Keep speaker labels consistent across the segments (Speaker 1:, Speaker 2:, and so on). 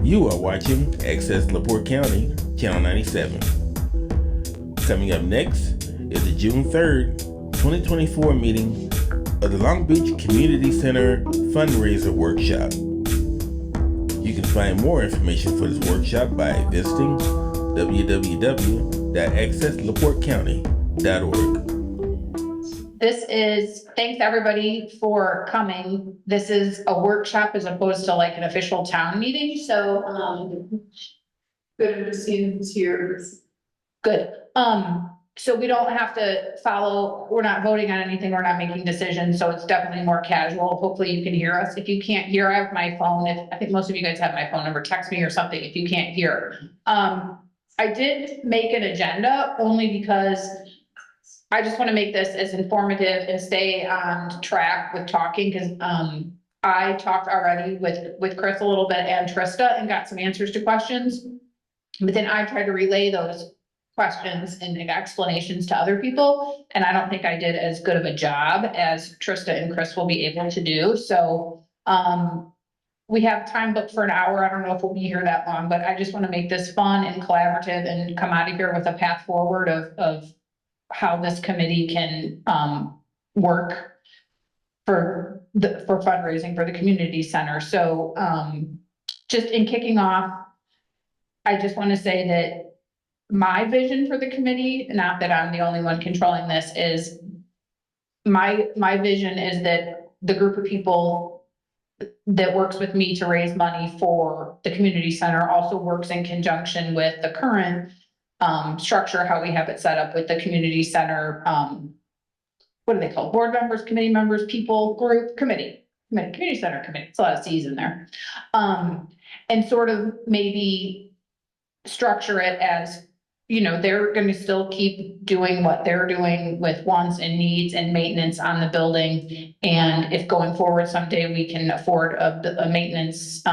Speaker 1: You are watching Access LaPorte County, Channel 97. Coming up next is the June 3rd, 2024 meeting of the Long Beach Community Center Fundraiser Workshop. You can find more information for this workshop by visiting www.accesslaportecounty.org.
Speaker 2: Thanks everybody for coming. This is a workshop as opposed to like an official town meeting, so,
Speaker 3: Good to see you here.
Speaker 2: good. So we don't have to follow, we're not voting on anything, we're not making decisions, so it's definitely more casual. Hopefully you can hear us. If you can't hear, I have my phone. I think most of you guys have my phone number, text me or something if you can't hear. I did make an agenda only because I just want to make this as informative and stay on track with talking, because I talked already with Chris a little bit and Trista and got some answers to questions. But then I tried to relay those questions and explanations to other people, and I don't think I did as good of a job as Trista and Chris will be able to do. So we have time booked for an hour. I don't know if we'll be here that long, but I just want to make this fun and collaborative and come out of here with a path forward of how this committee can work for fundraising for the community center. So just in kicking off, I just want to say that my vision for the committee, not that I'm the only one controlling this, is my vision is that the group of people that works with me to raise money for the community center also works in conjunction with the current structure, how we have it set up with the community center. What are they called? Board members, committee members, people, group, committee, community center committee. It's a lot of C's in there. And sort of maybe structure it as, you know, they're going to still keep doing what they're doing with wants and needs and maintenance on the building. And if going forward someday we can afford a maintenance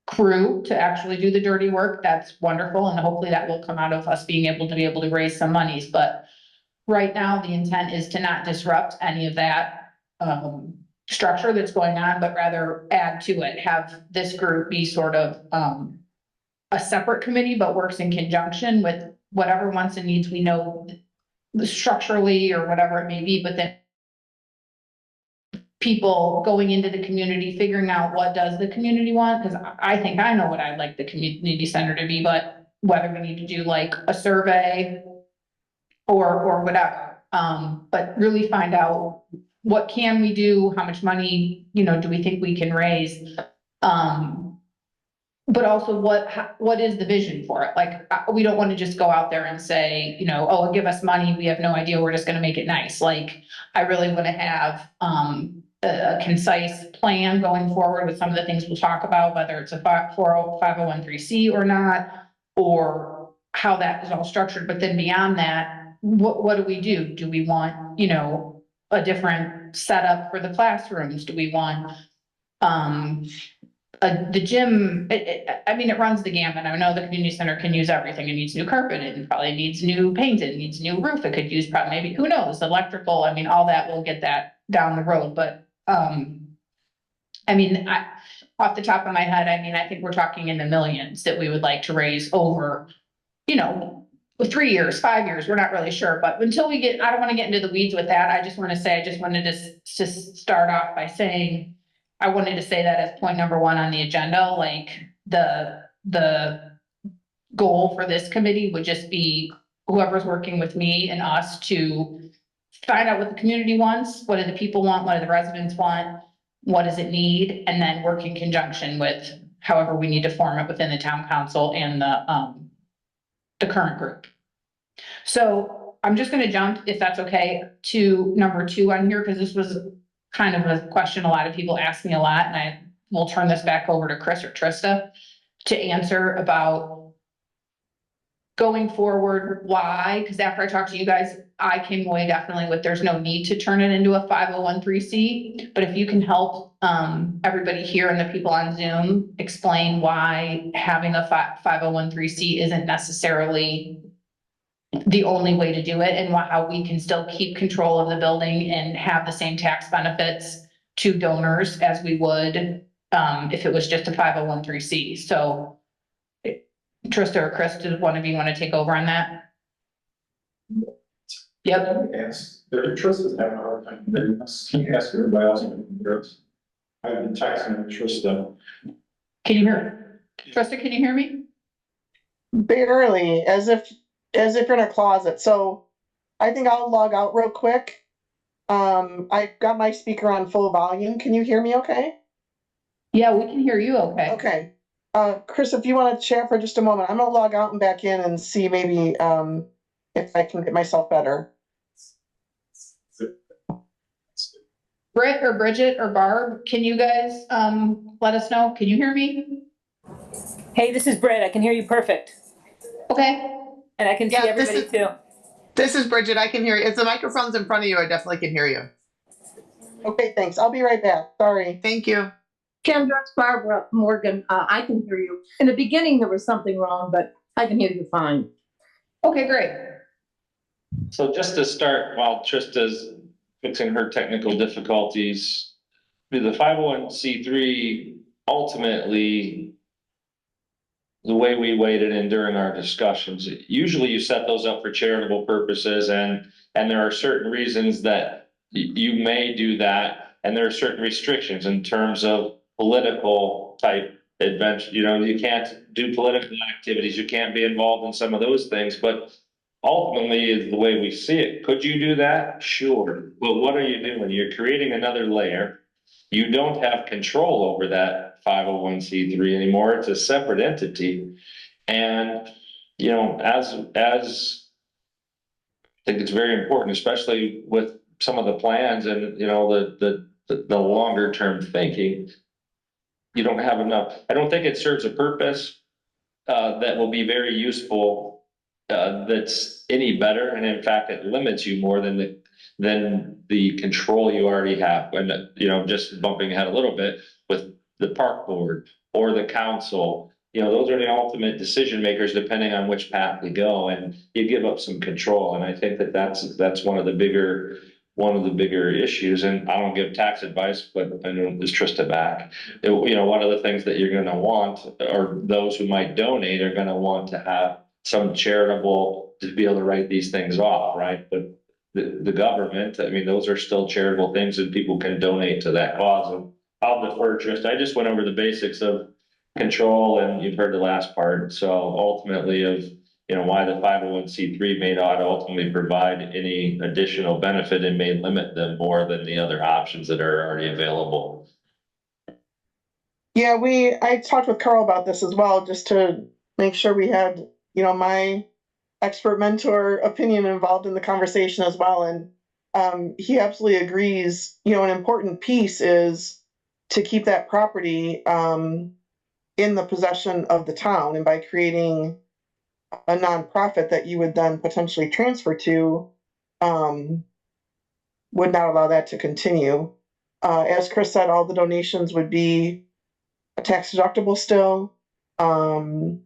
Speaker 2: crew to actually do the dirty work, that's wonderful. And hopefully that will come out of us being able to raise some monies. But right now, the intent is to not disrupt any of that structure that's going on, but rather add to it, have this group be sort of a separate committee, but works in conjunction with whatever wants and needs we know structurally or whatever it may be, but then people going into the community, figuring out what does the community want, because I think I know what I'd like the community center to be, but whether we need to do like a survey or whatever, but really find out what can we do, how much money, you know, do we think we can raise, but also what is the vision for it? Like, we don't want to just go out there and say, you know, oh, give us money, we have no idea, we're just going to make it nice. Like, I really want to have a concise plan going forward with some of the things we'll talk about, whether it's a 501(c) or not, or how that is all structured. But then beyond that, what do we do? Do we want, you know, a setup for the classrooms? Do we want the gym? I mean, it runs the gamut. I know the community center can use everything. It needs new carpet. It probably needs new paint. It needs new roof. It could use probably, maybe, who knows, electrical. I mean, all that, we'll get that down the road. But I mean, off the top of my head, I mean, I think we're talking in the millions that we would like to raise over, you know, 3 years, 5 years, we're not really sure. But until we get, I don't want to get into the weeds with that. I just want to say, I just wanted to start off by saying, I wanted to say that as point number one on the agenda. Like, the goal for this committee would just be whoever's working with me and us to find out what the community wants, what do the people want, what do the residents want, what does it need, and then work in conjunction with however we need to form it within the town council and the current group. So I'm just going to jump, if that's okay, to number 2 on here, because this was kind of a question a lot of people ask me a lot, and I will turn this back over to Chris or Trista to answer about going forward, why? Because after I talked to you guys, I came away definitely with there's no need to turn it into a 501(c). But if you can help everybody here and the people on Zoom explain why having a 501(c) isn't necessarily the only way to do it, and how we can still keep control of the building and have the same tax benefits to donors as we would if it was just a 501(c)(3). So Trista or Chris, does one of you want to take over on that? Yep.
Speaker 4: Yes, the trust is having a hard time doing this. Can you ask everybody else? I've been texting Trista.
Speaker 2: Can you hear? Trista, can you hear me?
Speaker 5: Barely, as if you're in a closet. So I think I'll log out real quick. I've got my speaker on full volume. Can you hear me okay?
Speaker 2: Yeah, we can hear you okay.
Speaker 5: Okay. Chris, if you want to chat for just a moment, I'm gonna log out and back in and see maybe if I can get myself better.
Speaker 2: Britt or Bridget or Barb, can you guys let us know? Can you hear me?
Speaker 6: Hey, this is Britt. I can hear you perfect.
Speaker 2: Okay.
Speaker 6: And I can see
Speaker 7: Yeah, this
Speaker 6: everybody
Speaker 7: is-
Speaker 6: too.
Speaker 7: This is Bridget. I can hear you. If the microphone's in front of you, I definitely can hear you.
Speaker 5: Okay, thanks. I'll be right back. Sorry.
Speaker 7: Thank you.
Speaker 8: Kendra, it's Barbara Morgan. I can hear you. In the beginning, there was something wrong, but I can hear you fine.
Speaker 2: Okay, great.
Speaker 9: So just to start, while Trista's fixing her technical difficulties, the 501(c)(3) ultimately, the way we weighed it in during our discussions, usually you set those up for charitable purposes, and there are certain reasons that you may do that, and there are certain restrictions in terms of political type adventure. You know, you can't do political activities, you can't be involved in some of those things, but ultimately is the way we see it. Could you do that? Sure. But what are you doing? You're creating another layer. You don't have control over that 501(c)(3) anymore. It's a separate entity. And, you know, as I think it's very important, especially with some of the plans and, you know, the longer term thinking. You don't have enough. I don't think it serves a purpose that will be very useful, that's any better, and in fact it limits you more than the control you already have. And you know, just bumping ahead a little bit with the park board or the council, you know, those are the ultimate decision makers depending on which path we go, and you give up some control. And I think that that's one of the bigger issues. And I don't give tax advice, but I know this Trista back. You know, one of the things that you're going to want, or those who might donate are going to want to have some charitable to be able to write these things off, right? But the government, I mean, those are still charitable things, and people can donate to that cause. And I'll defer, Trista. I just went over the basics of control, and you've heard the last part. So ultimately, of you know, why the 501(c)(3) may not ultimately provide any additional benefit and may limit them more than the other options that are already available.
Speaker 5: Yeah, I talked with Carl about this as well, just to make sure we had, you know, my expert mentor opinion involved in the conversation as well. And he absolutely agrees, you know, an important piece is to keep that property in the possession of the town. And by creating a nonprofit that you would then potentially transfer to, would not allow that to continue. As Chris said, all the donations would be tax deductible still. The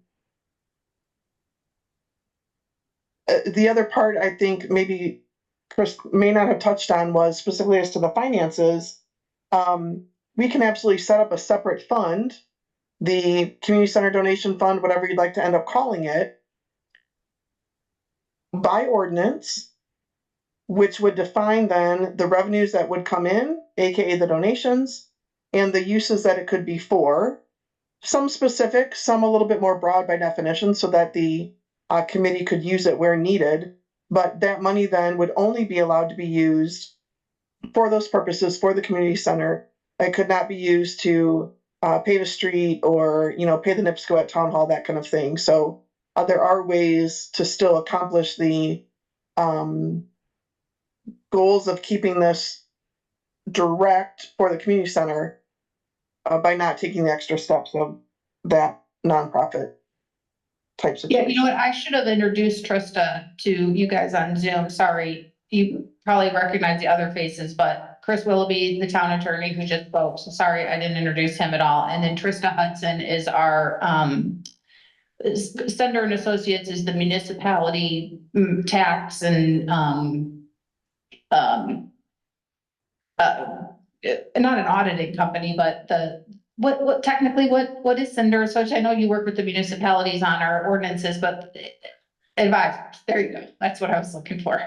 Speaker 5: other part I think maybe Chris may not have touched on was specifically as to the finances. We can absolutely set up a separate fund, the community center donation fund, whatever you'd like to end up calling it, by ordinance, which would define then the revenues that would come in, aka the donations, and the uses that it could be for. Some specific, some a little bit more broad by definition, so that the committee could use it where needed. But that money then would only be allowed to be used for those purposes for the community center. It could not be used to pave a street or, you know, pay the NIPSCO at town hall, that kind of thing. So there are ways to still accomplish the goals of keeping this direct for the community center by not taking the extra steps of that nonprofit type situation.
Speaker 2: Yeah, you know what? I should have introduced Trista to you guys on Zoom. Sorry. You probably recognize the other faces, but Chris Willoughby, the town attorney who just spoke. So sorry, I didn't introduce him at all. And then Trista Hudson is our Sender and Associates is the municipality tax and not an auditing company, but what technically, what is Cinder? So I know you work with the municipalities on our ordinances, but advisors, there you go. That's what I was looking for.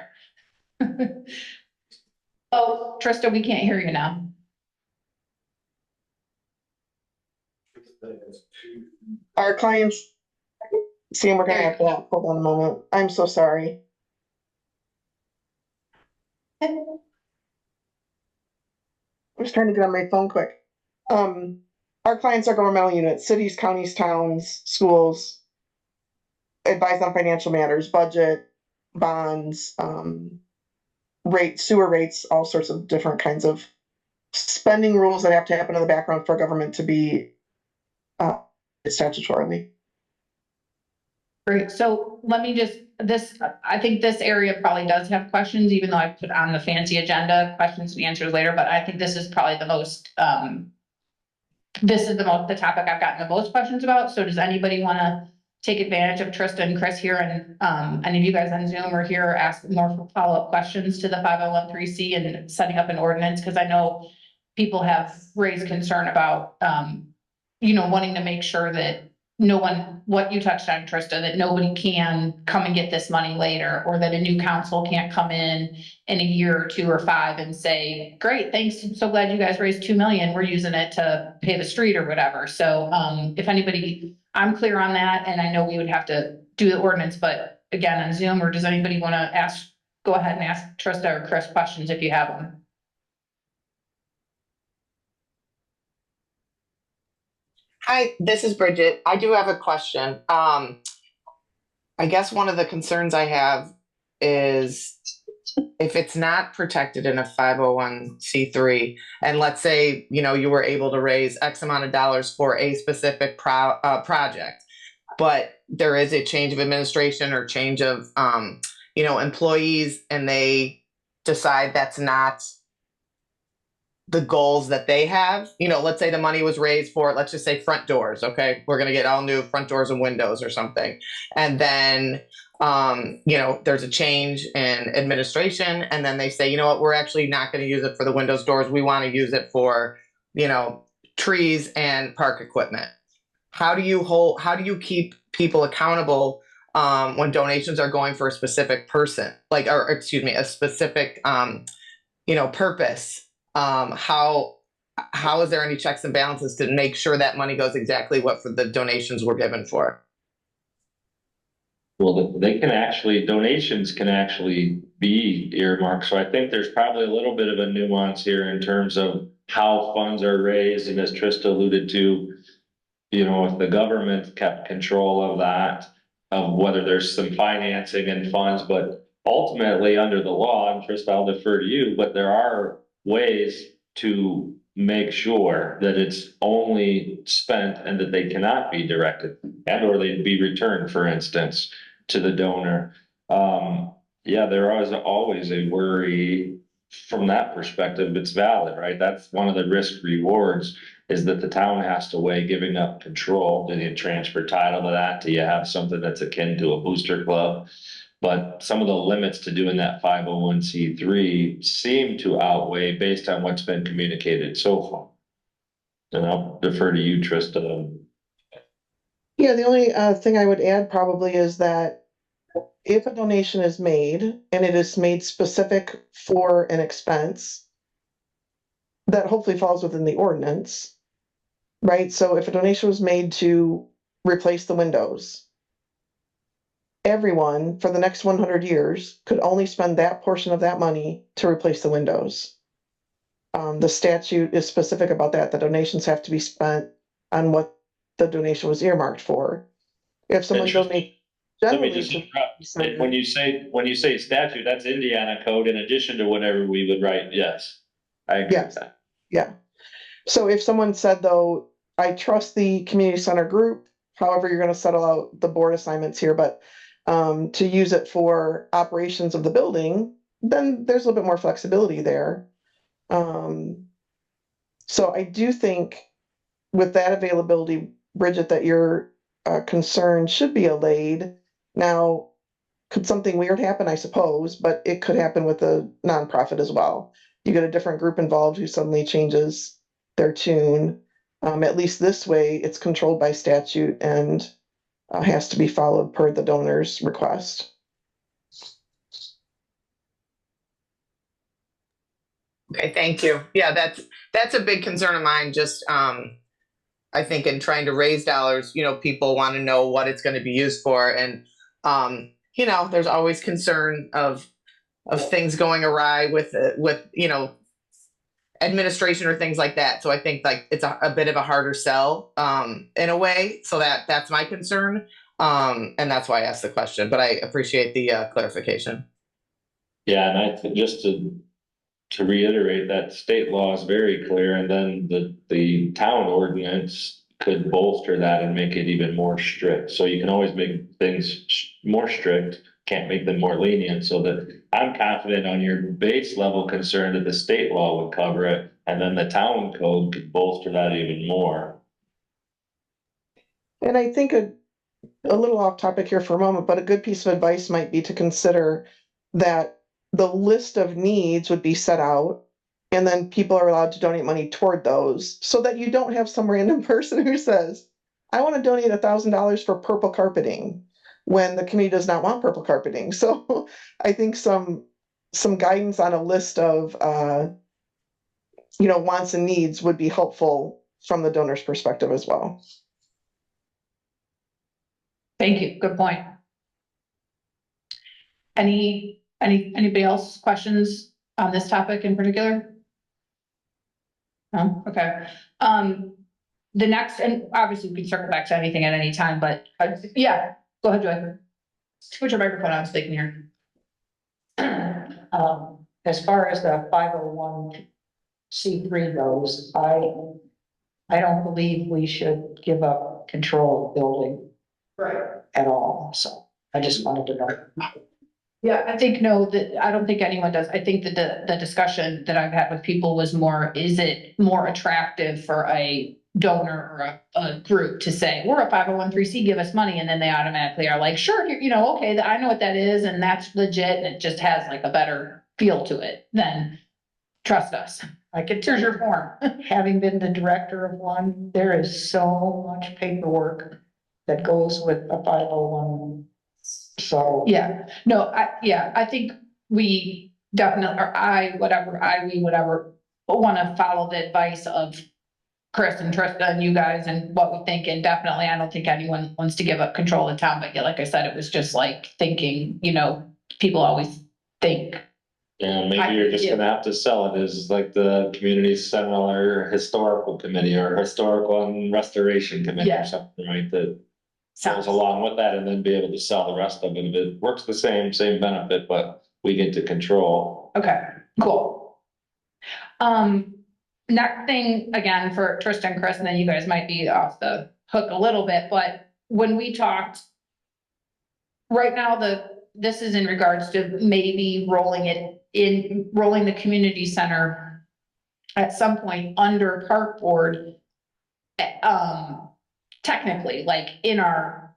Speaker 2: Oh, Trista, we can't hear you now.
Speaker 5: Our clients, see, we're gonna have to, hold on a moment. I'm so sorry. I was trying to get on my phone quick. Our clients are governmental units, cities, counties, towns, schools. Advise on financial matters, budget, bonds, rates, sewer rates, all sorts of different kinds of spending rules that have to happen in the background for government to be statutorily.
Speaker 2: Great, so let me just, I think this area probably does have questions, even though I put on the fancy agenda, questions and answers later, but I think this is probably the most, the topic I've gotten the most questions about, so does anybody wanna take advantage of Trista and Chris here, and any of you guys on Zoom or here ask more follow-up questions to the 501(c) and setting up an ordinance, because I know people have raised concern about, wanting to make sure that no one, what you touched on, Trista, that nobody can come and get this money later, or that a new council can't come in a year or 2 or 5 and say, great, thanks, I'm so glad you guys raised 2 million, we're using it to pay the street or whatever. So, if anybody, I'm clear on that, and I know we would have to do the ordinance, but again, on Zoom, or does anybody want to go ahead and ask Trista or Chris questions if you have them?
Speaker 7: Hi, this is Bridget. I do have a question. I guess one of the concerns I have is if it's not protected in a 501(c)(3, and let's say, you were able to raise X amount of dollars for a specific project, but there is a change of administration or change of, employees, and they decide that's not the goals that they have. Let's say the money was raised for, let's just say front doors. Okay. We're going to get all new front doors and windows or something. And then, there's a change in administration, and then they say, you know what, we're actually not going to use it for the windows, doors. We want to use it for, trees and park equipment. How do you keep people accountable when donations are going for a specific person, a specific, purpose? How is there any checks and balances to make sure that money goes exactly what for the donations were given for?
Speaker 9: Well, donations can actually be earmarked. So I think there's probably a little bit of a nuance here in terms of how funds are raised. And as Trista alluded to, if the government kept control of that, of whether there's some financing and funds, but ultimately under the law, and Trista, I'll defer to you, but there are ways to make sure that it's only spent and that they cannot be directed and or they'd be returned, for instance, to the donor. There is always a worry from that perspective. It's valid, right? That's one of the risk rewards, is that the town has to weigh giving up control. Do you transfer title to that? Do you have something that's akin to a booster club? But some of the limits to doing that 501(c)(3) seem to outweigh based on what's been communicated so far. And I'll defer to you, Trista.
Speaker 5: Yeah, the only thing I would add probably is that if a donation is made and it is made specific for an expense, that hopefully falls within the ordinance, right? So if a donation was made to replace the windows, everyone for the next 100 years could only spend that portion of that money to replace the windows. The statute is specific about that. The donations have to be spent on what the donation was earmarked for. If someone donates generally
Speaker 9: when you say statute, that's Indiana code in addition to whatever we would write. Yes, I agree with that.
Speaker 5: Yeah. So if someone said, though, I trust the community center group, however you're going to settle out the board assignments here, but to use it for operations of the building, then there's a little bit more flexibility there. So I do think with that availability, Bridget, that your concern should be allayed. Now, could something weird happen? I suppose, but it could happen with a nonprofit as well. You get a different group involved who suddenly changes their tune. At least this way, it's controlled by statute and has to be followed per the donor's request.
Speaker 7: Okay, thank you. Yeah, that's a big concern of mine. Just I think in trying to raise dollars, people want to know what it's going to be used for, and there's always concern of things going awry with administration or things like that. So I think like it's a bit of a harder sell in a way. So that's my concern, and that's why I asked the question. But I appreciate the clarification.
Speaker 9: Yeah, and just to reiterate, that state law is very clear, and then the town ordinance could bolster that and make it even more strict. So you can always make things more strict, can't make them more lenient, so that I'm confident on your base level concern that the state law would cover it, and then the town code could bolster that even more.
Speaker 5: And I think a little off topic here for a moment, but a good piece of advice might be to consider that the list of needs would be set out, and then people are allowed to donate money toward those, so that you don't have some random person who says, I want to donate $1,000 for purple carpeting, when the community does not want purple carpeting. So I think some guidance on a list of wants and needs would be helpful from the donor's perspective as well.
Speaker 2: Thank you. Good point. Anybody else questions on this topic in particular? No? Okay. The next, and obviously we can circle back to anything at any time, but yeah, go ahead, Joy. Put your microphone on so they can hear.
Speaker 10: As far as the 501c3 goes, I don't believe we should give up control of building at all. So I just wanted to know.
Speaker 2: Yeah, I think I don't think anyone does. I think that the discussion that I've had with people was more, is it more attractive for a donor or a group to say, we're a 501(c)(3), give us money, and then they automatically are like, sure, okay, I know what that is, and that's legit, and it just has like a better feel to it than trust us. Here's your form.
Speaker 10: Having been the director of one, there is so much paperwork that goes with a 501. So
Speaker 2: Yeah, no, I think we definitely, we want to follow the advice of Chris and Trista and you guys and what we think, and definitely, I don't think anyone wants to give up control of town, but yeah, like I said, it was just like thinking, people always think.
Speaker 9: And maybe you're just gonna have to sell it as like the community center historical committee or historical and restoration committee or something, right? That goes along with that, and then be able to sell the rest of it. If it works the same benefit, but we get to control.
Speaker 2: Okay, cool. Next thing, again, for Tristan and Chris, and then you guys might be off the hook a little bit, but when we talked, right now, this is in regards to maybe rolling the community center at some point under park board, technically, like in our,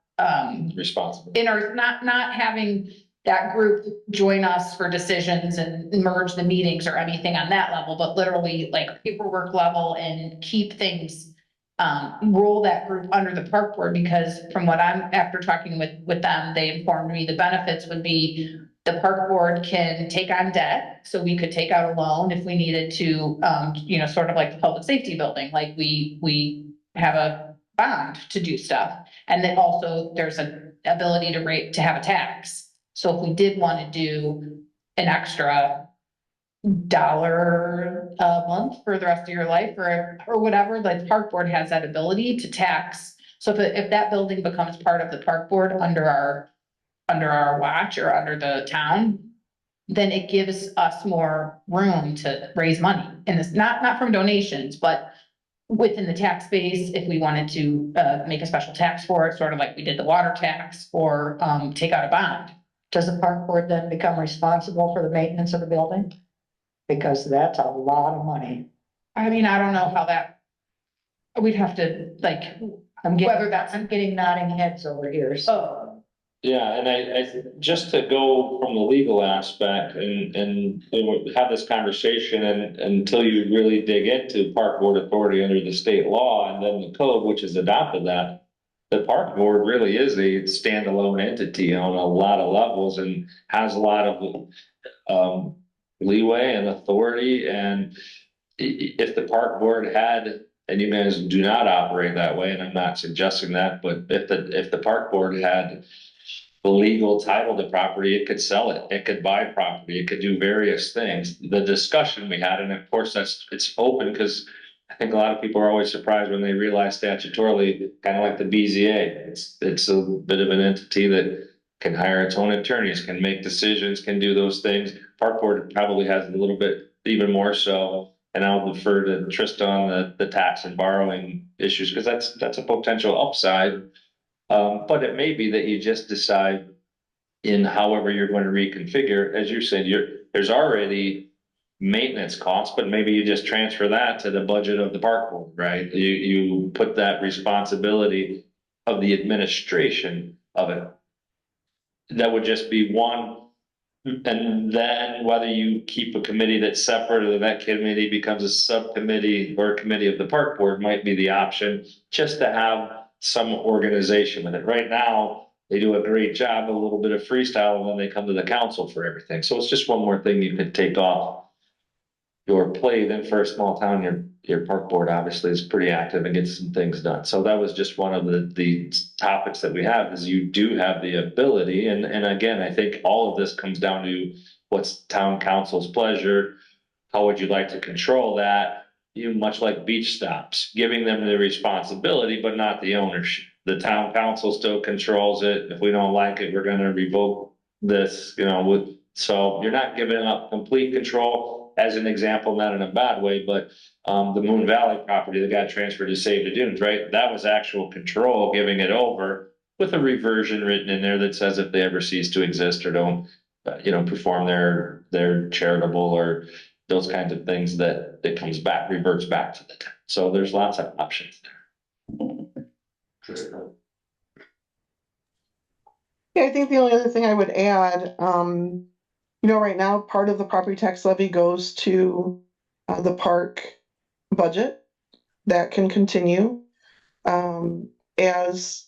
Speaker 9: Responsible.
Speaker 2: in our, not having that group join us for decisions and merge the meetings or anything on that level, but literally like paperwork level, and keep things, roll that group under the park board, because from what after talking with them, they informed me the benefits would be the park board can take on debt. So we could take out a loan if we needed to, sort of like the public safety building, like we have a bond to do stuff. And then also there's an ability to have a tax. So if we did want to do an extra $1 a month for the rest of your life or whatever, the park board has that ability to tax. So if that building becomes part of the park board under our watch or under the town, then it gives us more room to raise money. And it's not from donations, but within the tax base, if we wanted to make a special tax for it, sort of like we did the water tax, or take out a bond.
Speaker 10: Does the park board then become responsible for the maintenance of the building? Because that's a lot of money.
Speaker 2: I mean, I don't know how that, we'd have to
Speaker 10: I'm getting nodding heads over here. So
Speaker 9: Yeah, and I, just to go from the legal aspect and have this conversation and until you really dig into park board authority under the state law and then the code, which has adopted that, the park board really is a standalone entity on a lot of levels and has a lot of leeway and authority. And if the park board had, and you guys do not operate that way, and I'm not suggesting that, but if the park board had the legal title to property, it could sell it, it could buy property, it could do various things. The discussion we had, and of course it's open because I think a lot of people are always surprised when they realize statutorily, kind of like the BZA, it's a bit of an entity that can hire its own attorneys, can make decisions, can do those things. Park board probably has a little bit even more so. And I'll defer to Trista on the tax and borrowing issues because that's a potential upside. But it may be that you just decide in however you're going to reconfigure, as you said, there's already maintenance costs, but maybe you just transfer that to the budget of the park board, right? You put that responsibility of the administration of it. That would just be one. And then whether you keep a committee that's separate or that committee becomes a subcommittee or a committee of the park board might be the option, just to have some organization with it. Right now, they do a great job, a little bit of freestyle, and then they come to the council for everything. So it's just one more thing you could take off your plate. Then for a small town, your park board obviously is pretty active and gets some things done. So that was just one of the topics that we have is you do have the ability. And again, I think all of this comes down to what's town council's pleasure. How would you like to control that? You much like beach stops, giving them the responsibility, but not the ownership. The town council still controls it. If we don't like it, we're gonna revoke this, so you're not giving up complete control. As an example, not in a bad way, but the Moon Valley property that got transferred to Save the Dunes, right? That was actual control, giving it over with a reversion written in there that says if they ever cease to exist or don't, perform their charitable or those kinds of things that it comes back, reverts back to the town. So there's lots of options there.
Speaker 5: Yeah, I think the only other thing I would add, right now, part of the property tax levy goes to the park budget. That can continue. As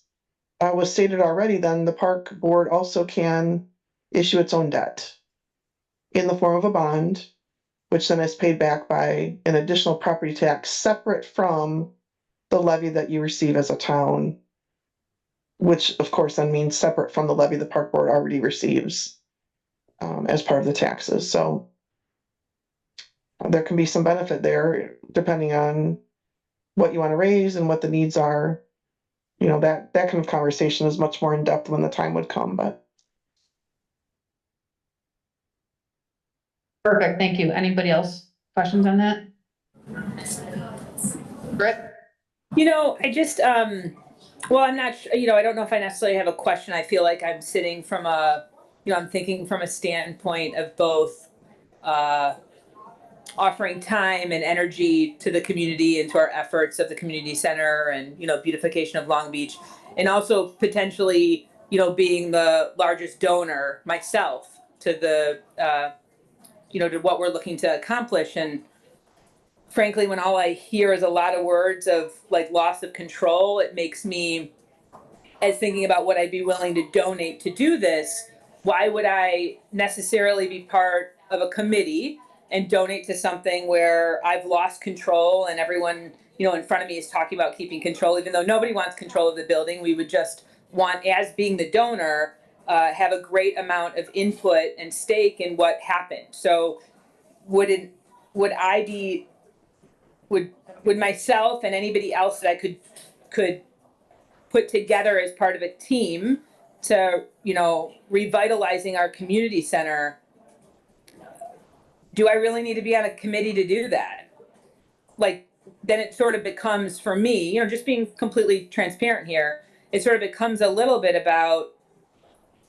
Speaker 5: was stated already, then the park board also can issue its own debt in the form of a bond, which then is paid back by an additional property tax separate from the levy that you receive as a town, which of course then means separate from the levy the park board already receives as part of the taxes. So there can be some benefit there depending on what you want to raise and what the needs are. That kind of conversation is much more in depth when the time would come, but.
Speaker 2: Perfect, thank you. Anybody else? Questions on that? Britt?
Speaker 6: I just, well, I'm not sure, I don't know if I necessarily have a question. I feel like I'm sitting from I'm thinking from a standpoint of both, offering time and energy to the community and to our efforts of the community center and, beautification of Long Beach, and also potentially, being the largest donor myself to the, to what we're looking to accomplish. And frankly, when all I hear is a lot of words of like loss of control, it makes me, as thinking about what I'd be willing to donate to do this, why would I necessarily be part of a committee and donate to something where I've lost control and everyone, in front of me is talking about keeping control, even though nobody wants control of the building. We would just want, as being the donor, have a great amount of input and stake in what happened. So would myself and anybody else that I could put together as part of a team to, revitalizing our community center, do I really need to be on a committee to do that? Like, then it sort of becomes, for me, just being completely transparent here, it sort of becomes a little bit about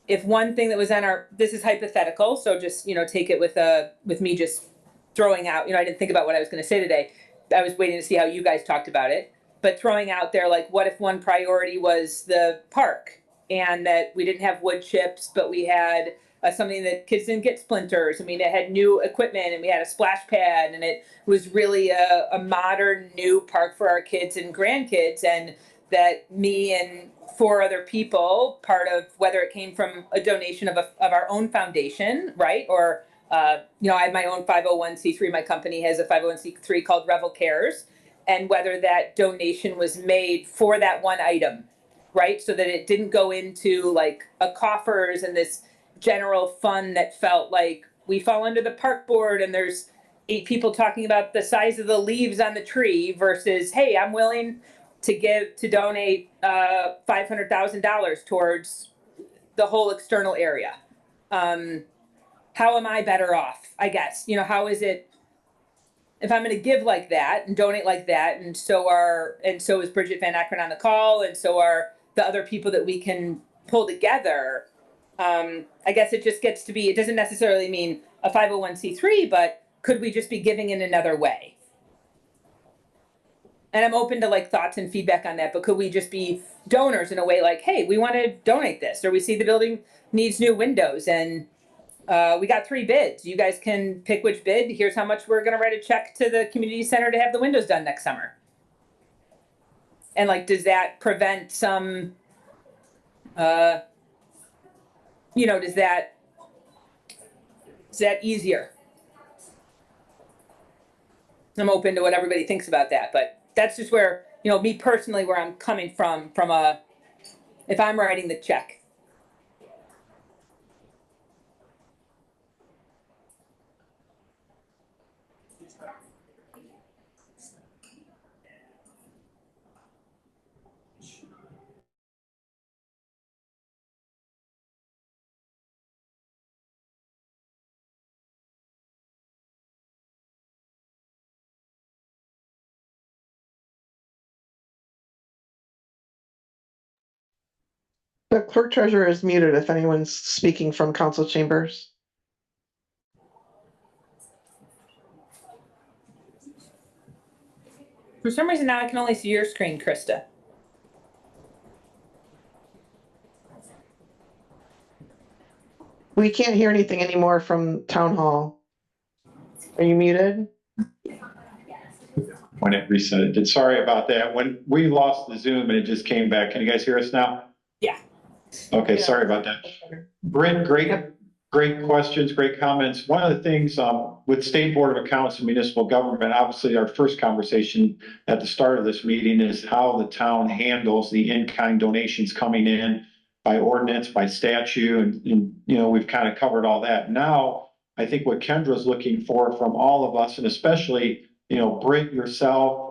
Speaker 6: if one thing that was on this is hypothetical, so just, take it with me just throwing out, I didn't think about what I was going to say today. I was waiting to see how you guys talked about it, but throwing out there, like, what if one priority was the park? and that we didn't have wood chips, but we had something that kids didn't get splinters. I mean, it had new equipment, and we had a splash pad, and it was really a modern new park for our kids and grandkids. And that me and 4 other people, part of whether it came from a donation of our own foundation, right, or you know, I have my own 501c3. My company has a 501c3 called Revel Cares, and whether that donation was made for that one item, right, so that it didn't go into like a coffers and this general fund that felt like we fall under the park board and there's 8 people talking about the size of the leaves on the tree versus, hey, I'm willing to donate $500,000 towards the whole external area. How am I better off? I guess, you know, how is it if I'm going to give like that and donate like that, and so is Bridget Van Akron on the call, and so are the other people that we can pull together. I guess it just gets to be, it doesn't necessarily mean a 501c3, but could we just be giving in another way? And I'm open to like thoughts and feedback on that, but could we just be donors in a way like, hey, we want to donate this, or we see the building needs new windows and we got 3 bids. You guys can pick which bid. Here's how much we're going to write a check to the community center to have the windows done next summer. And like, does that prevent some, you know, is that easier? I'm open to what everybody thinks about that, but that's just where, you know, me personally, where I'm coming from if I'm writing the check.
Speaker 5: The clerk treasurer is muted if anyone's speaking from council chambers.
Speaker 6: For some reason now I can only see your screen, Krista.
Speaker 5: We can't hear anything anymore from town hall. Are you muted?
Speaker 4: When it reset it did. Sorry about that. When we lost the Zoom and it just came back. Can you guys hear us now?
Speaker 6: Yeah.
Speaker 4: Okay, sorry about that. Brent, great questions, great comments. One of the things with State Board of Accounts and municipal government, obviously our first conversation at the start of this meeting is how the town handles the in-kind donations coming in by ordinance, by statute, and you know, we've kind of covered all that. Now, I think what Kendra's looking for from all of us, and especially, you know, Britt, yourself,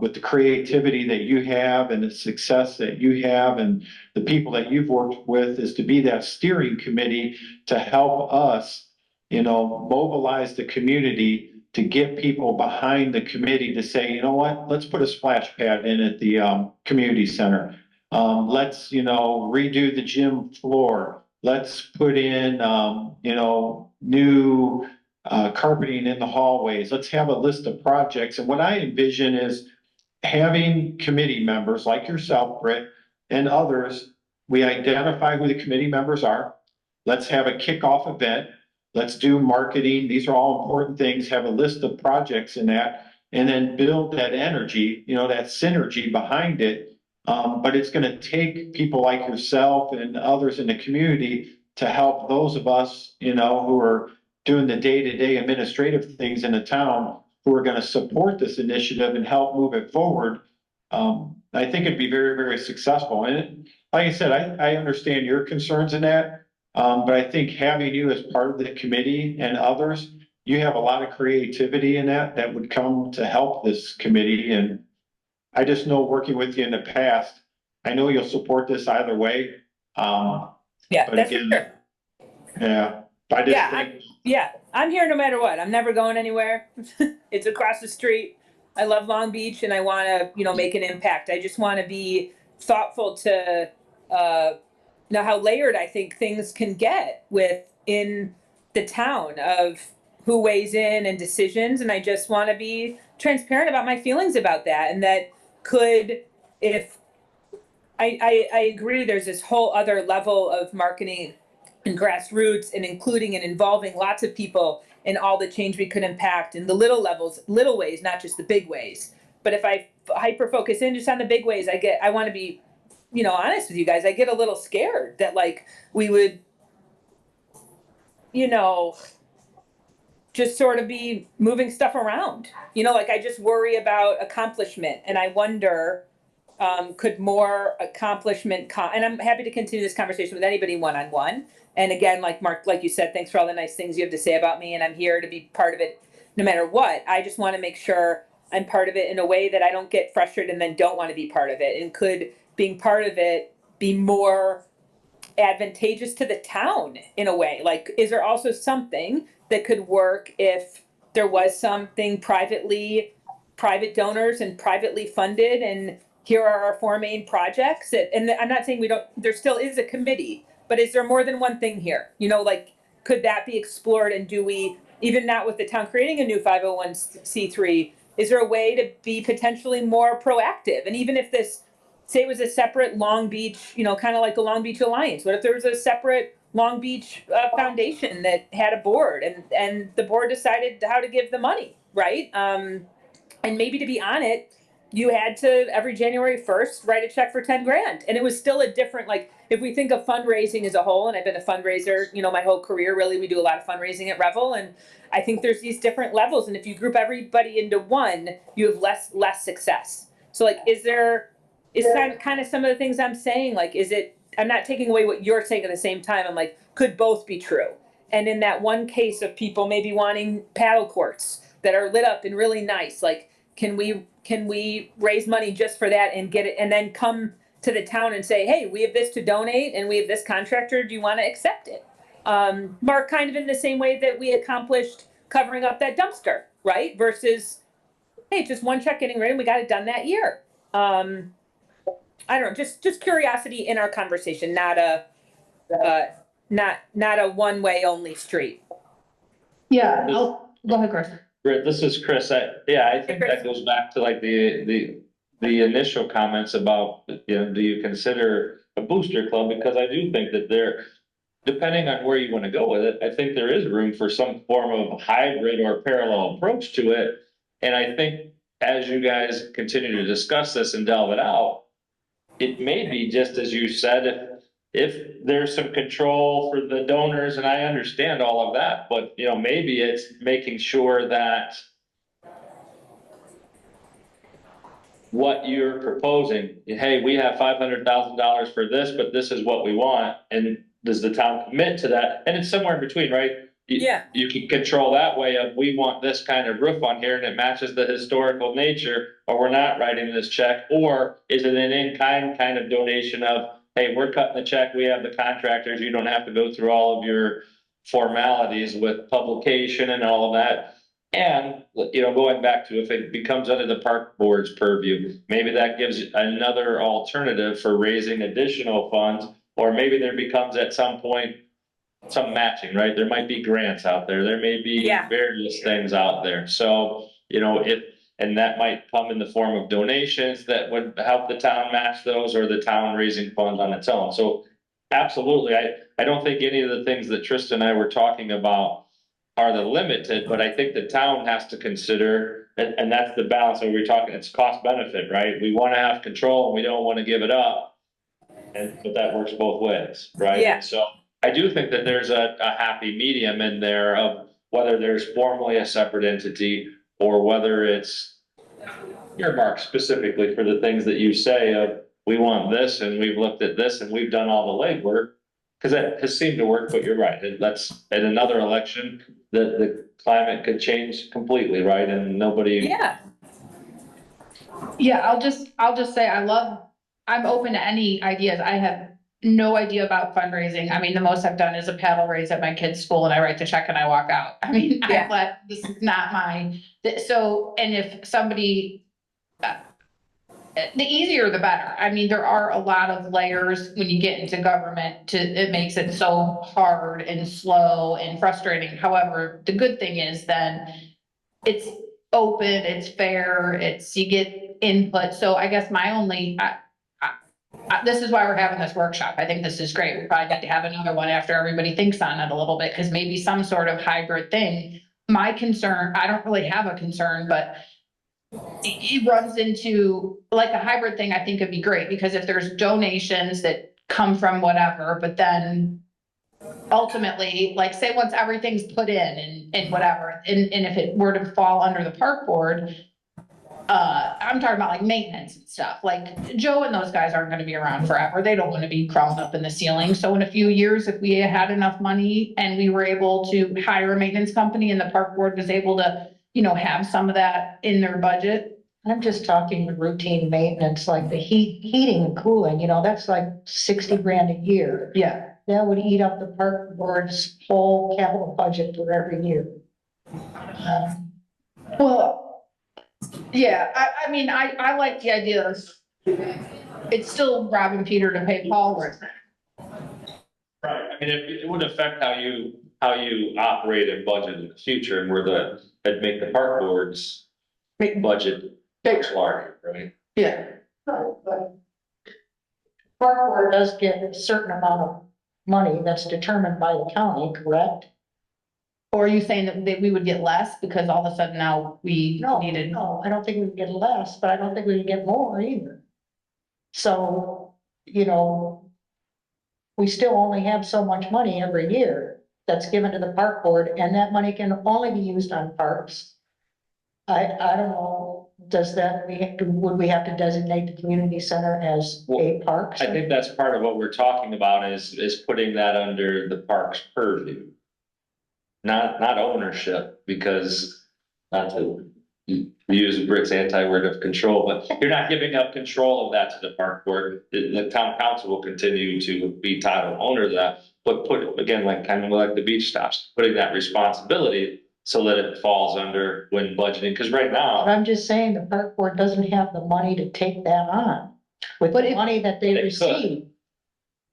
Speaker 4: with the creativity that you have and the success that you have and the people that you've worked with, is to be that steering committee to help us, you know, mobilize the community to get people behind the committee to say, you know what, let's put a splash pad in at the community center. Let's, you know, redo the gym floor. Let's put in, you know, new carpeting in the hallways. Let's have a list of projects. And what I envision is having committee members like yourself, Britt, and others. We identify who the committee members are. Let's have a kickoff event. Let's do marketing. These are all important things. Have a list of projects in that, and then build that energy, you know, that synergy behind it. But it's going to take people like yourself and others in the community to help those of us, you know, who are doing the day-to-day administrative things in the town, who are going to support this initiative and help move it forward. I think it'd be very, very successful. And like I said, I understand your concerns in that. But I think having you as part of the committee and others, you have a lot of creativity in that would come to help this committee. And I just know, working with you in the past, I know you'll support this either way.
Speaker 6: Yeah,
Speaker 4: but
Speaker 6: that's
Speaker 4: again,
Speaker 6: for sure.
Speaker 4: Yeah, I just think.
Speaker 6: I'm here no matter what. I'm never going anywhere. It's across the street. I love Long Beach and I want to, you know, make an impact. I just want to be thoughtful to know how layered I think things can get within the town of who weighs in and decisions. And I just want to be transparent about my feelings about that. And that could, if I agree. There's this whole other level of marketing and grassroots and including and involving lots of people in all the change we could impact in the little levels, little ways, not just the big ways. But if I hyper focus in just on the big ways, I want to be, honest with you guys. I get a little scared that like we would, you know, just sort of be moving stuff around. Like I just worry about accomplishment and I wonder, could more accomplishment and I'm happy to continue this conversation with anybody one-on-one. And again, like Mark, like you said, thanks for all the nice things you have to say about me and I'm here to be part of it no matter what. I just want to make sure I'm part of it in a way that I don't get frustrated and then don't want to be part of it. And could being part of it be more advantageous to the town in a way? Like, is there also something that could work if there was something private donors and privately funded, and here are our 4 main projects? And I'm not saying there still is a committee, but is there more than one thing here? Like, could that be explored? And do we, even not with the town creating a new 501c3, is there a way to be potentially more proactive? And even if this, say it was a separate Long Beach, kind of like the Long Beach Alliance. What if there was a separate Long Beach foundation that had a board and the board decided how to give the money, right? And maybe to be on it, you had to every January 1st write a check for 10 grand. And it was still a different, like if we think of fundraising as a whole, and I've been a fundraiser, my whole career, really, we do a lot of fundraising at Revel. And I think there's these different levels. And if you group everybody into one, you have less success. So like, is that kind of some of the things I'm saying? Like, I'm not taking away what you're saying at the same time. I'm like, could both be true? And in that one case of people maybe wanting paddle courts that are lit up and really nice, like, can we raise money just for that and get it, and then come to the town and say, hey, we have this to donate and we have this contractor, do you want to accept it? Mark, kind of in the same way that we accomplished covering up that dumpster, right? Versus, hey, just one check getting written, we got it done that year. I don't know, just curiosity in our conversation, not a one way only street.
Speaker 2: Yeah, go ahead, Chris.
Speaker 9: Britt, this is Chris. I think that goes back to like the initial comments about, do you consider a booster club? Because I do think that depending on where you want to go with it, I think there is room for some form of hybrid or parallel approach to it. And I think as you guys continue to discuss this and delve it out, it may be just as you said, if there's some control for the donors, and I understand all of that, but maybe it's making sure that what you're proposing, hey, we have $500,000 for this, but this is what we want, and does the town commit to that? And it's somewhere in between, right?
Speaker 6: Yeah.
Speaker 9: You can control that way of, we want this kind of roof on here and it matches the historical nature, or we're not writing this check. Or is it an in-kind kind of donation of, hey, we're cutting the check, we have the contractors, you don't have to go through all of your formalities with publication and all of that. And, going back to if it becomes under the park board's purview, maybe that gives another alternative for raising additional funds, or maybe there becomes at some point some matching, right? There might be grants out there. There may be various things out there. So, and that might come in the form of donations that would help the town match those, or the town raising funds on its own. So absolutely. I don't think any of the things that Tristan and I were talking about are the limited, but I think the town has to consider, and that's the balance that we're talking, it's cost benefit, right? We want to have control and we don't want to give it up. But that works both ways, right?
Speaker 6: Yeah.
Speaker 9: So I do think that there's a happy medium in there of whether there's formally a separate entity or whether it's earmarked specifically for the things that you say of, we want this and we've looked at this and we've done all the legwork, because that has seemed to work. But you're right. That's at another election, the climate could change completely, right? And nobody.
Speaker 2: Yeah, I'll just say I'm open to any ideas. I have no idea about fundraising. I mean, the most I've done is a paddle raise at my kid's school and I write the check and I walk out. I mean, this is not and if somebody, the easier the better. I mean, there are a lot of layers when you get into government it makes it so hard and slow and frustrating. However, the good thing is then it's open, it's fair, you get input. So I guess my only, this is why we're having this workshop. I think this is great. We probably got to have another one after everybody thinks on it a little bit, because maybe some sort of hybrid thing. My concern, I don't really have a concern, but it runs into, like, a hybrid thing I think would be great, because if there's donations that come from whatever, but then ultimately, like, say once everything's put in and whatever, and if it were to fall under the park board, I'm talking about like maintenance and stuff, like Joe and those guys aren't gonna be around forever. They don't wanna be crawling up in the ceiling. So in a few years, if we had enough money and we were able to hire a maintenance company and the park board was able to, have some of that in their budget.
Speaker 10: I'm just talking routine maintenance, like the heating and cooling, that's like 60 grand a year.
Speaker 2: Yeah.
Speaker 10: That would eat up the park board's whole capital budget for every year.
Speaker 2: Well, yeah, I mean, I like the idea of, it's still robbing Peter to pay Paul.
Speaker 9: Right, I mean, it would affect how you operate and budget in the future, and it'd make the park board's budget much larger, right?
Speaker 2: Yeah.
Speaker 10: Right, but park board does get a certain amount of money that's determined by the county, correct?
Speaker 2: Or are you saying that we would get less because all of a sudden now we needed?
Speaker 10: No, I don't think we'd get less, but I don't think we'd get more either. So, we still only have so much money every year that's given to the park board, and that money can only be used on parks. I don't know, would we have to designate the community center as a park?
Speaker 9: I think that's part of what we're talking about is putting that under the park's purview. Not ownership, because not to use Britt's anti-word of control, but you're not giving up control of that to the park board. The town council will continue to be title owner of that, but put it again, kind of like the beach stops, putting that responsibility so that it falls under when budgeting, because right
Speaker 10: But
Speaker 9: now,
Speaker 10: I'm just saying the park board doesn't have the money to take that on with the money that they receive.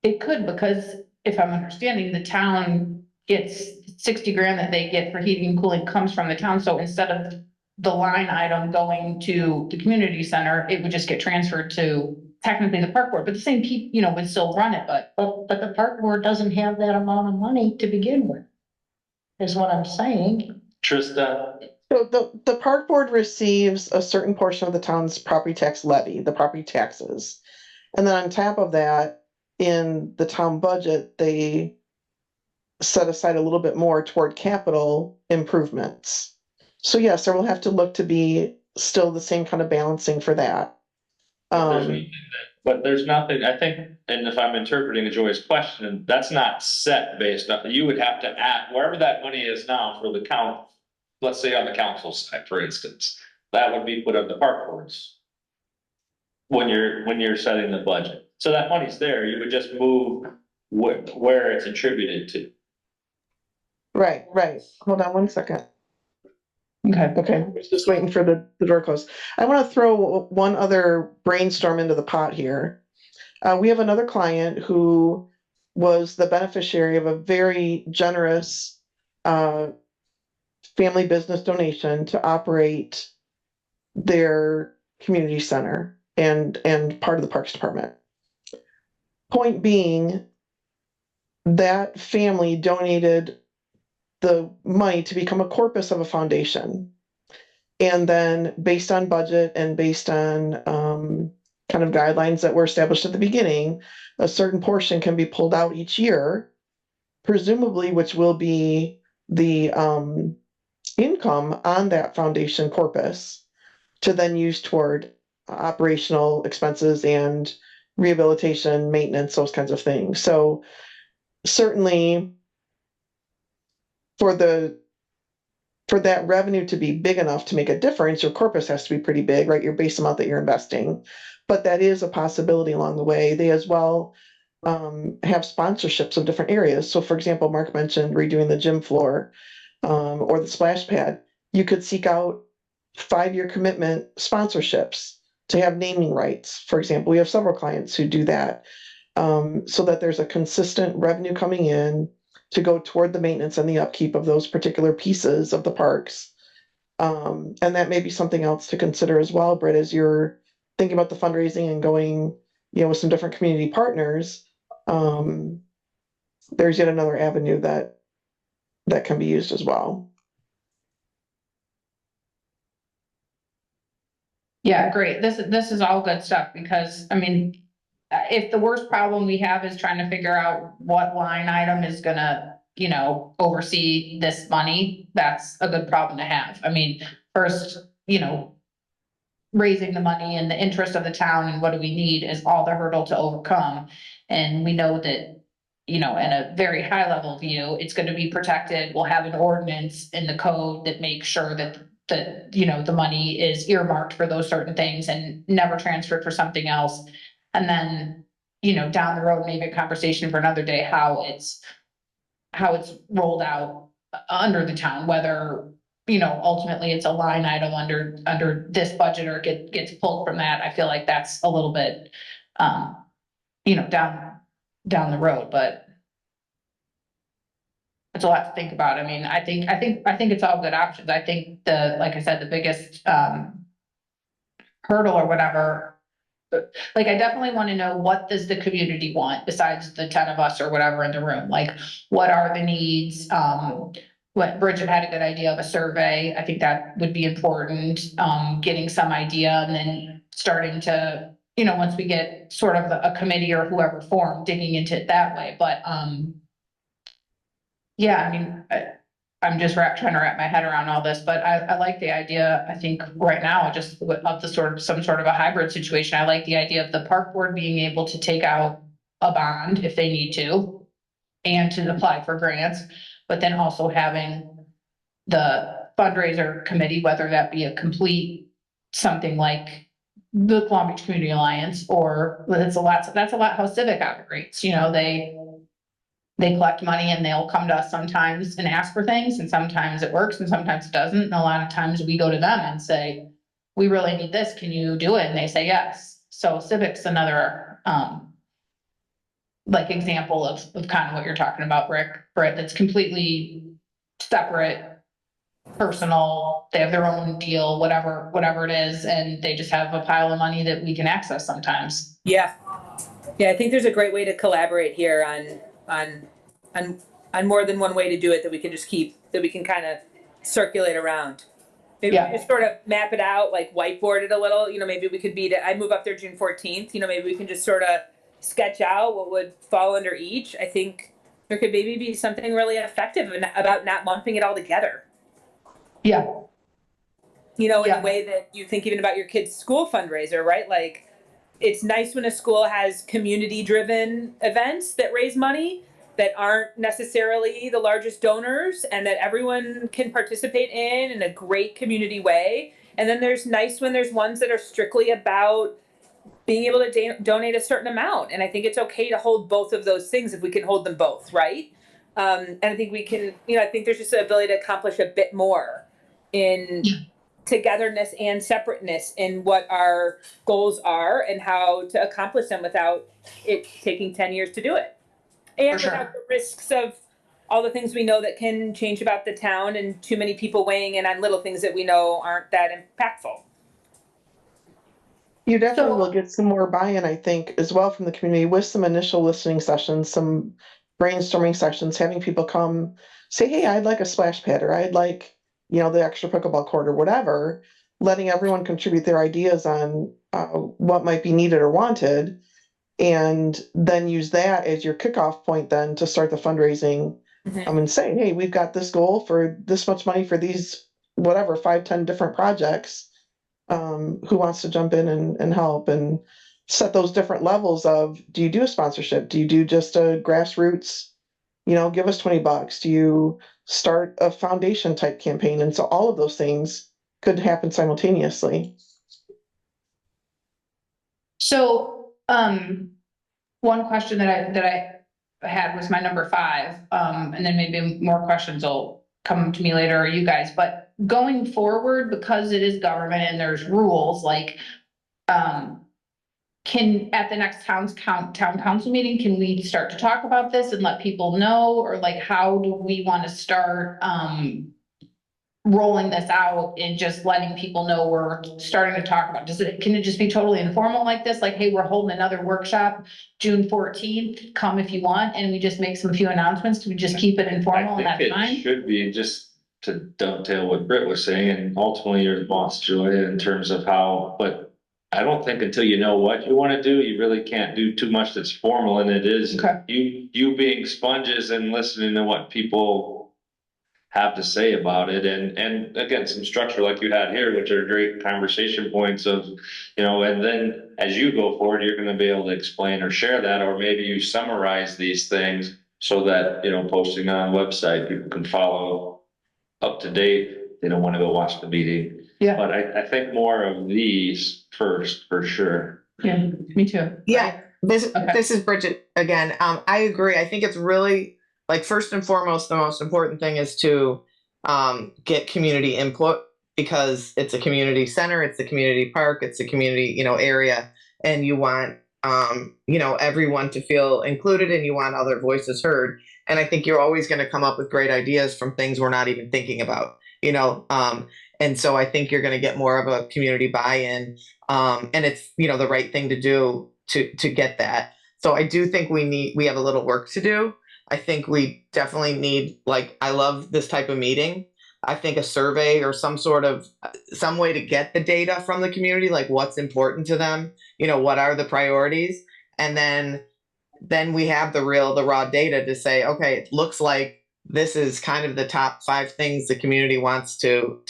Speaker 2: It could, because if I'm understanding, the town gets 60 grand that they get for heating and cooling comes from the town. So instead of the line item going to the community center, it would just get transferred to technically the park board, but the same people, would still run it, but
Speaker 10: the park board doesn't have that amount of money to begin with, is what I'm saying.
Speaker 9: Trista,
Speaker 5: So the park board receives a certain portion of the town's property tax levy, the property taxes. And then on top of that, in the town budget, they set aside a little bit more toward capital improvements. So yes, there will have to look to be still the same kind of balancing for that.
Speaker 9: but there's nothing, I think, and if I'm interpreting Joy's question, that's not set based on, you would have to add, wherever that money is now for the count, let's say on the council side, for instance, that would be put on the park boards when you're setting the budget. So that money's there, you would just move where it's attributed to.
Speaker 5: Right. Hold on one second.
Speaker 2: okay.
Speaker 5: Okay, I was just waiting for the door closed. I want to throw one other brainstorm into the pot here. We have another client who was the beneficiary of a very generous family business donation to operate their community center and part of the Parks Department. Point being, that family donated the money to become a corpus of a foundation. And then based on budget and based on kind of guidelines that were established at the beginning, a certain portion can be pulled out each year, presumably, which will be the income on that foundation corpus to then use toward operational expenses and rehabilitation, maintenance, those kinds of things. So certainly for that revenue to be big enough to make a difference, your corpus has to be pretty big, right? Your base amount that you're investing. But that is a possibility along the way. They as well have sponsorships of different areas. So for example, Mark mentioned redoing the gym floor or the splash pad. You could seek out 5-year commitment sponsorships to have naming rights. For example, we have several clients who do that so that there's a consistent revenue coming in to go toward the maintenance and the upkeep of those particular pieces of the parks. And that may be something else to consider as well, Britt, as you're thinking about the fundraising and going with some different community partners, there's yet another avenue that can be used as well.
Speaker 2: Yeah, great. This is all good stuff because, I mean, if the worst problem we have is trying to figure out what line item is gonna, oversee this money, that's a good problem to have. I mean, first, raising the money in the interest of the town and what do we need is all the hurdle to overcome. And we know that, in a very high level view, it's going to be protected. We'll have an ordinance in the code that makes sure that the money is earmarked for those certain things and never transferred for something else. And then, down the road, maybe a conversation for another day, how it's rolled out under the town, whether ultimately it's a line item under this budget or gets pulled from that. I feel like that's a little bit, down the road, but it's a lot to think about. I mean, I think it's all good options. I think like I said, the biggest, hurdle or whatever, like, I definitely want to know, what does the community want besides the 10 of us or whatever in the room? Like, what are the needs? What Bridget had a good idea of a survey. I think that would be important, getting some idea and then starting to, once we get sort of a committee or whoever formed, digging into it that way. But, yeah, I mean, I'm just trying to wrap my head around all this, but I like the idea. I think right now, just of some sort of a hybrid situation. I like the idea of the park board being able to take out a bond if they need to, and to apply for grants, but then also having the fundraiser committee, whether that be a complete something like the Long Beach Community Alliance, or that's a lot how Civic operates. They collect money and they'll come to us sometimes and ask for things, and sometimes it works and sometimes it doesn't. And a lot of times we go to them and say, we really need this, can you do it? And they say yes. So Civic's another like example of kind of what you're talking about, Britt, that's completely separate, personal. They have their own deal, whatever it is, and they just have a pile of money that we can access sometimes.
Speaker 6: Yeah. Yeah, I think there's a great way to collaborate here on more than one way to do it that we can kind of circulate around. Maybe we just sort of map it out, like whiteboard it a little, maybe we could I move up there June 14th, maybe we can just sort of sketch out what would fall under each. I think there could maybe be something really effective about not lumping it all together.
Speaker 2: Yeah.
Speaker 6: In a way that you think even about your kid's school fundraiser, right? Like, it's nice when a school has community-driven events that raise money that aren't necessarily the largest donors and that everyone can participate in a great community way. And then there's nice when there's ones that are strictly about being able to donate a certain amount. And I think it's okay to hold both of those things if we can hold them both, right? And I think we can, I think there's just an ability to accomplish a bit more in togetherness and separateness in what our goals are and how to accomplish them without it taking 10 years to do it. And without the risks of all the things we know that can change about the town and too many people weighing in on little things that we know aren't that impactful.
Speaker 5: You definitely will get some more buy-in, I think, as well from the community with some initial listening sessions, some brainstorming sessions, having people come say, hey, I'd like a splash pad, or I'd like, the extra pickleball court or whatever, letting everyone contribute their ideas on what might be needed or wanted, and then use that as your kickoff point then to start the fundraising. And say, hey, we've got this goal for this much money for these, 5-10 different projects. Who wants to jump in and help, and set those different levels of, do you do a sponsorship? Do you do just a grassroots, give us $20? Do you start a foundation type campaign? And so all of those things could happen simultaneously.
Speaker 2: So, one question that I had was my number 5, and then maybe more questions will come to me later, or you guys, but going forward, because it is government and there's rules, like, can, at the next town council meeting, can we start to talk about this and let people know, or like, how do we want to start, rolling this out and just letting people know we're starting to talk about, can it just be totally informal like this? Like, hey, we're holding another workshop June 14th, come if you want, and we just make some few announcements. Do we just keep it informal and
Speaker 9: I
Speaker 2: that's
Speaker 9: think
Speaker 2: fine?
Speaker 9: it should be, just to dovetail what Britt was saying, and ultimately your boss, Julia, in terms of how, but I don't think until you know what you want to do, you really can't do too much that's formal, and it is
Speaker 2: Okay.
Speaker 9: you being sponges and listening to what people have to say about it, and again, some structure like you had here, which are great conversation points of, and then as you go forward, you're going to be able to explain or share that, or maybe you summarize these things so that, posting on a website, people can follow up to date. They don't want to go watch the meeting.
Speaker 2: Yeah.
Speaker 9: But I think more of these first, for sure.
Speaker 2: Yeah, me too.
Speaker 7: Yeah, this
Speaker 2: Okay.
Speaker 7: this is Bridget again. I agree. I think it's really, like, first and foremost, the most important thing is to get community input, because it's a community center, it's a community park, it's a community, area, and you want everyone to feel included, and you want other voices heard. And I think you're always going to come up with great ideas from things we're not even thinking about, and so I think you're going to get more of a community buy-in, and it's the right thing to do to get that. So I do think we have a little work to do. I think we definitely need, like, I love this type of meeting. I think a survey or some way to get the data from the community, like what's important to them, what are the priorities, and then we have the raw data to say, okay, it looks like this is kind of the top 5 things the community wants to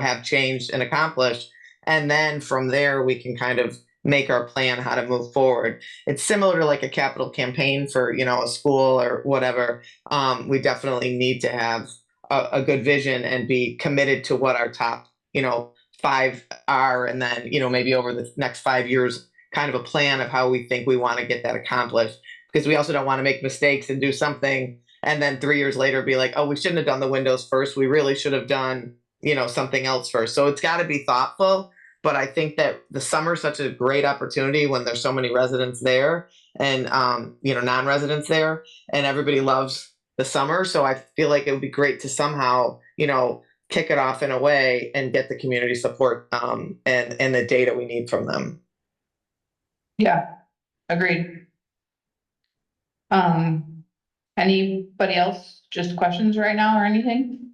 Speaker 7: have changed and accomplished. And then from there, we can kind of make our plan how to move forward. It's similar to like a capital campaign for, a school or whatever. We definitely need to have a good vision and be committed to what our top, 5 are. And then, maybe over the next 5 years, kind of a plan of how we think we want to get that accomplished. Because we also don't want to make mistakes and do something and then 3 years later be like, oh, we shouldn't have done the windows first. We really should have done, something else first. So it's got to be thoughtful. But I think that the summer is such a great opportunity when there's so many residents there and, non-residents there, and everybody loves the summer. So I feel like it would be great to somehow, kick it off in a way and get the community support and the data we need from them.
Speaker 2: Yeah, agreed. Anybody else, just questions right now or anything?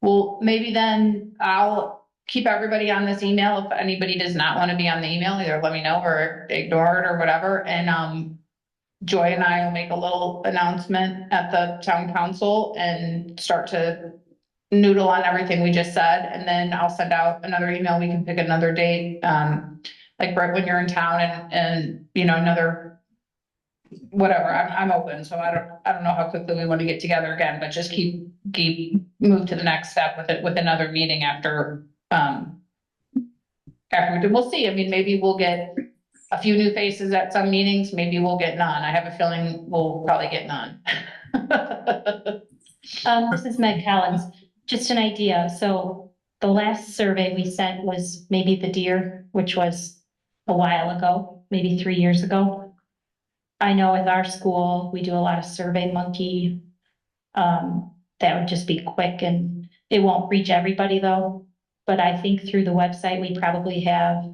Speaker 2: Well, maybe then I'll keep everybody on this email. If anybody does not want to be on the email, either let me know or ignore it or whatever. And Joy and I will make a little announcement at the town council and start to noodle on everything we just said. And then I'll send out another email. We can pick another date, like right when you're in town and another whatever. I'm open, so I don't know how quickly we want to get together again, but just keep move to the next step with another meeting after we do. We'll see. I mean, maybe we'll get a few new faces at some meetings. Maybe we'll get none. I have a feeling we'll probably get none.
Speaker 11: This is Meg Collins. Just an idea. So the last survey we sent was maybe the deer, which was a while ago, maybe 3 years ago. I know with our school, we do a lot of Survey Monkey. That would just be quick and it won't reach everybody though. But I think through the website, we probably have,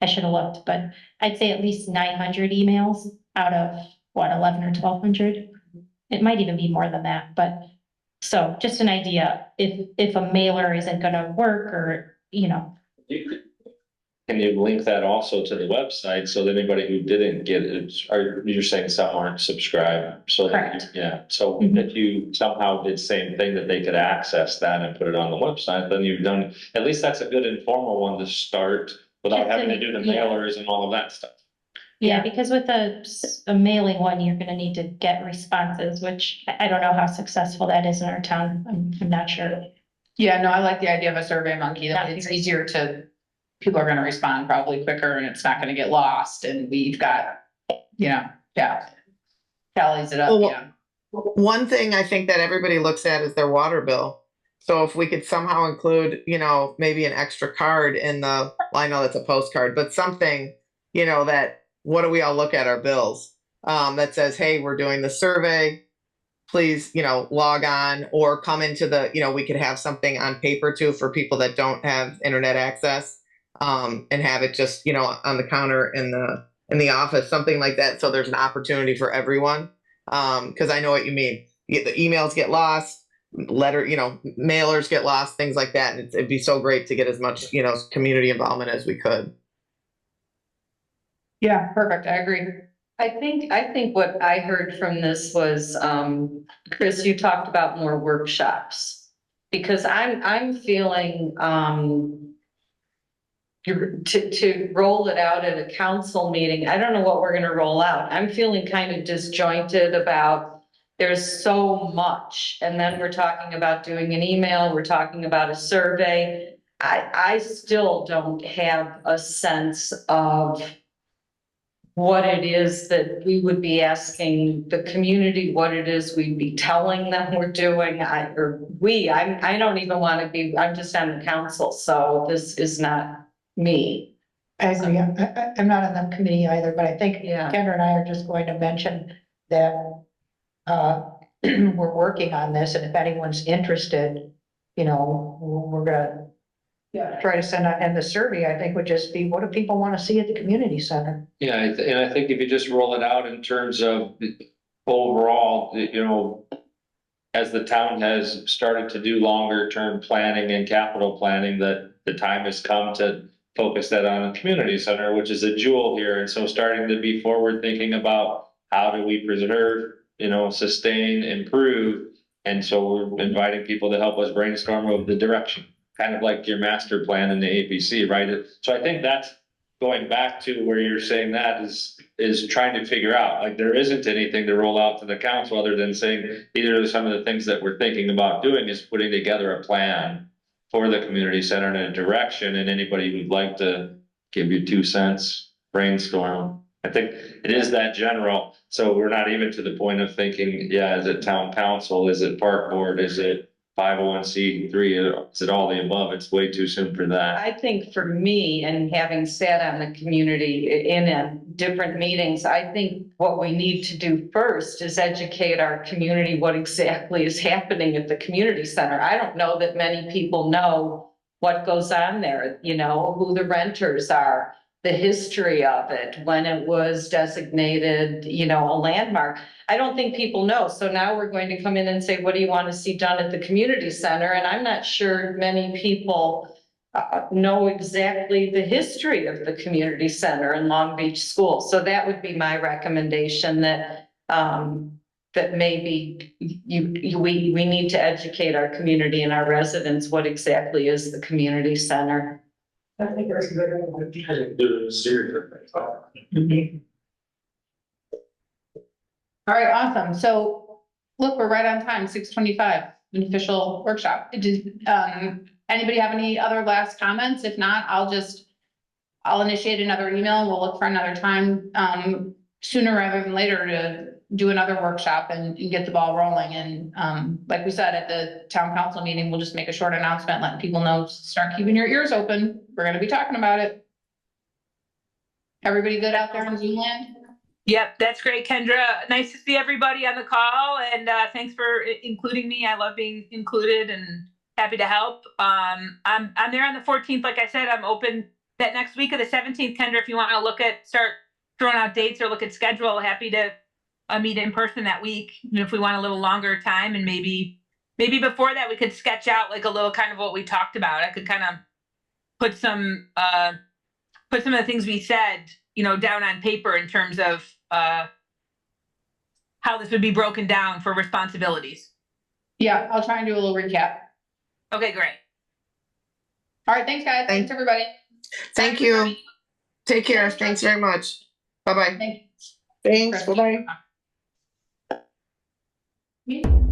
Speaker 11: I should have looked, but I'd say at least 900 emails out of what, 11 or 1200. It might even be more than that, but so just an idea, if a mailer isn't gonna work or,
Speaker 9: Can you link that also to the website so that anybody who didn't get it, or you're saying some aren't subscribed? So
Speaker 11: Correct.
Speaker 9: So if you somehow did the same thing that they could access that and put it on the website, then you've done, at least that's a good informal one to start without
Speaker 11: Just
Speaker 9: having to do the
Speaker 11: yeah.
Speaker 9: mailers and all of that stuff.
Speaker 11: Yeah, because with a mailing one, you're gonna need to get responses, which I don't know how successful that is in our town. I'm not sure.
Speaker 2: Yeah, no, I like the idea of a Survey Monkey. That it's easier to, people are gonna respond probably quicker and it's not gonna get lost and we've got, tallies it up,
Speaker 7: Well,
Speaker 2: yeah.
Speaker 7: One thing I think that everybody looks at is their water bill. So if we could somehow include, maybe an extra card in the, well, I know that's a postcard, but something, that, what do we all look at our bills? That says, hey, we're doing the survey. please, log on or come into the, we could have something on paper too for people that don't have internet access, and have it just, on the counter in the office, something like that. So there's an opportunity for everyone. Cause I know what you mean. The emails get lost, mailers get lost, things like that. And it'd be so great to get as much, community involvement as we could.
Speaker 2: Yeah, perfect. I agree.
Speaker 12: I think what I heard from this was, Chris, you talked about more workshops. Because I'm feeling, to roll it out at a council meeting, I don't know what we're gonna roll out. I'm feeling kind of disjointed about, there's so much. And then we're talking about doing an email, we're talking about a survey. I still don't have a sense of what it is that we would be asking the community, what it is we'd be telling them we're doing. I don't even want to be, I'm just on the council, so this is not me.
Speaker 10: I agree. I'm not on the committee either, but I think
Speaker 12: Yeah.
Speaker 10: Kendra and I are just going to mention that we're working on this, and if anyone's interested, we're gonna try to send out, and the survey, I think, would just be, what do people want to see at the community center?
Speaker 9: Yeah, and I think if you just roll it out in terms of overall, as the town has started to do longer term planning and capital planning, that the time has come to focus that on a community center, which is a jewel here. And so starting to be forward thinking about how do we preserve, sustain, improve. And so we're inviting people to help us brainstorm of the direction, kind of like your master plan in the APC, right? So I think that's going back to where you're saying that is trying to figure out, like, there isn't anything to roll out to the council other than saying, either some of the things that we're thinking about doing is putting together a plan for the community center in a direction, and anybody who'd like to give you 2 cents, brainstorm. I think it is that general. So we're not even to the point of thinking, is it town council? Is it park board? Is it 501c3? Is it all the above? It's way too soon for that.
Speaker 12: I think for me, and having sat on the community in different meetings, I think what we need to do first is educate our community what exactly is happening at the community center. I don't know that many people know what goes on there, who the renters are, the history of it, when it was designated, a landmark. I don't think people know. So now we're going to come in and say, what do you want to see done at the community center? And I'm not sure many people know exactly the history of the community center and Long Beach School. So that would be my recommendation, that maybe we need to educate our community and our residents what exactly is the community center.
Speaker 3: I think that's a good
Speaker 2: Mm-hmm. All right, awesome. So look, we're right on time, 6:25, an official workshop. Anybody have any other last comments? If not, I'll initiate another email and we'll look for another time sooner rather than later to do another workshop and get the ball rolling. And like we said, at the town council meeting, we'll just make a short announcement, letting people know, start keeping your ears open. We're going to be talking about it. Everybody good out there in Zoom land?
Speaker 6: Yep, that's great, Kendra. Nice to see everybody on the call, and thanks for including me. I love being included and happy to help. I'm there on the 14th. Like I said, I'm open that next week of the 17th, Kendra. If you want to start throwing out dates or look at schedule, happy to meet in person that week. And if we want a little longer time, and maybe before that, we could sketch out like a little kind of what we talked about. I could kind of put some of the things we said, down on paper in terms of how this would be broken down for responsibilities.
Speaker 2: Yeah, I'll try and do a little recap.
Speaker 6: Okay, great.
Speaker 2: All right, thanks, guys. Thanks, everybody.
Speaker 7: Thank you. Take care. Thanks very much. Bye-bye.
Speaker 2: Thank you.
Speaker 5: Thanks. Bye-bye.
Speaker 2: Meeting.